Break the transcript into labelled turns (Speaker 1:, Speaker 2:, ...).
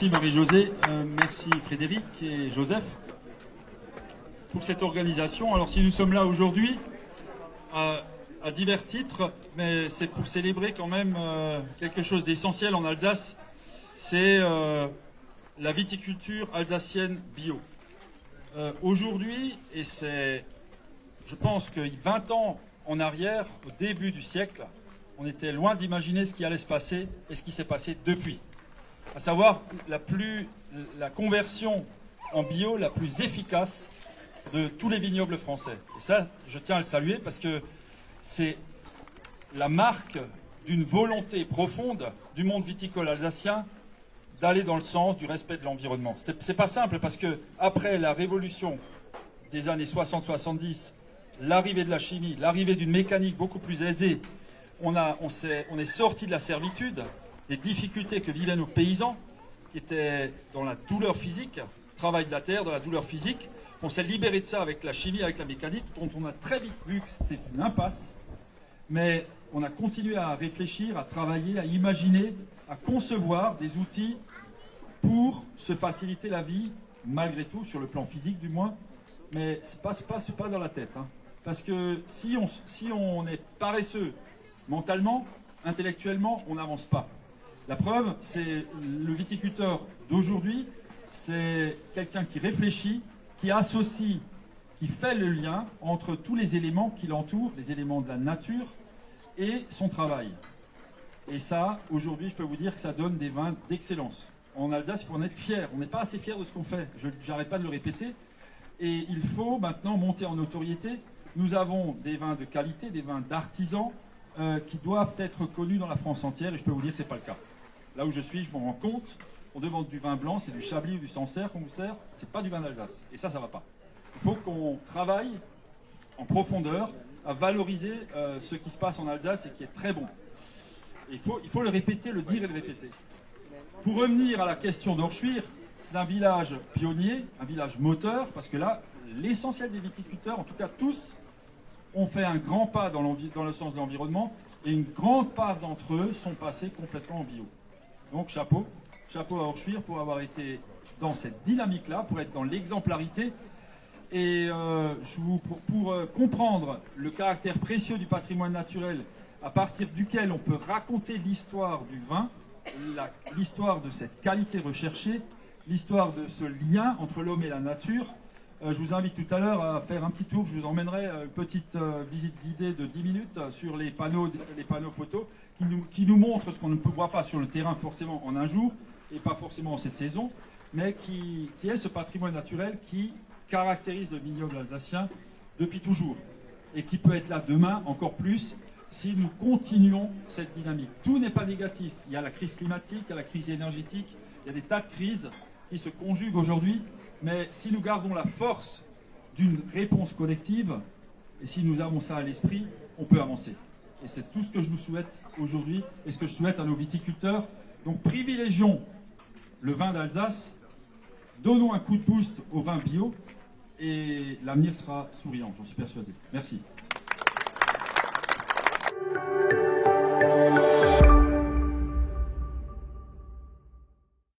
Speaker 1: Merci Marie-Josée, merci Frédéric et Joseph pour cette organisation. Alors si nous sommes là aujourd'hui à divers titres, mais c'est pour célébrer quand même quelque chose d'essentiel en Alsace, c'est la viticulture alsacienne bio. Aujourd'hui, et c'est, je pense que 20 ans en arrière, au début du siècle, on était loin d'imaginer ce qui allait se passer et ce qui s'est passé depuis. À savoir la conversion en bio la plus efficace de tous les vignobles français. Et ça, je tiens à le saluer parce que c'est la marque d'une volonté profonde du monde viticole alsacien d'aller dans le sens du respect de l'environnement. C'est pas simple parce que après la révolution des années 60-70, l'arrivée de la chimie, l'arrivée d'une mécanique beaucoup plus aisée, on est sorti de la servitude, des difficultés que vivaient nos paysans, qui étaient dans la douleur physique, travail de la terre, dans la douleur physique. On s'est libéré de ça avec la chimie, avec la mécanique, dont on a très vite vu que c'était une impasse. Mais on a continué à réfléchir, à travailler, à imaginer, à concevoir des outils pour se faciliter la vie, malgré tout, sur le plan physique du moins. Mais ce n'est pas dans la tête. Hein. Parce que si on est paresseux mentalement, intellectuellement, on n'avance pas. La preuve, c'est le viticulteur d'aujourd'hui, c'est quelqu'un qui réfléchit, qui associe, qui fait le lien entre tous les éléments qui l'entourent, les éléments de la nature et son travail. Et ça, aujourd'hui, je peux vous dire que ça donne des vins d'excellence. En Alsace, il faut en être fier. On n'est pas assez fier de ce qu'on fait. J'arrête pas de le répéter. Et il faut maintenant monter en notoriété. Nous avons des vins de qualité, des vins d'artisans qui doivent être connus dans la France entière. Et je peux vous dire que ce n'est pas le cas. Là où je suis, je m'en rends compte. On demande du vin blanc, c'est du Chablis ou du Sancerre qu'on vous sert. C'est pas du vin d'Alsace. Et ça ne va pas. Il faut qu'on travaille en profondeur à valoriser ce qui se passe en Alsace et qui est très bon. Et il faut le répéter, le dire et le répéter. Pour revenir à la question d'Orschwir, c'est un village pionnier, un village moteur, parce que là, l'essentiel des viticulteurs, en tout cas tous, ont fait un grand pas dans le sens de l'environnement, et une grande part d'entre eux sont passés complètement en bio. Donc chapeau à Orschwir pour avoir été dans cette dynamique-là, pour être dans l'exemplarité. Et pour comprendre le caractère précieux du patrimoine naturel, à partir duquel on peut raconter l'histoire du vin, l'histoire de cette qualité recherchée, l'histoire de ce lien entre l'homme et la nature. Je vous invite tout à l'heure à faire un petit tour, je vous emmènerai une petite visite guidée de 10 minutes sur les panneaux photos qui nous montrent ce qu'on ne voit pas sur le terrain forcément en un jour et pas forcément en cette saison, mais qui est ce patrimoine naturel qui caractérise le vignoble alsacien depuis toujours et qui peut être là demain encore plus si nous continuons cette dynamique. Tout n'est pas négatif. Il y a la crise climatique, il y a la crise énergétique, il y a des tas de crises qui se conjuguent aujourd'hui, mais si nous gardons la force d'une réponse collective, et si nous avons ça à l'esprit, on peut avancer. Et c'est tout ce que je nous souhaite aujourd'hui, et ce que je souhaite à nos viticulteurs. Donc privilégions le vin d'Alsace, donnons un coup de boost au vin bio, et l'avenir sera souriant, j'en suis persuadé. Merci.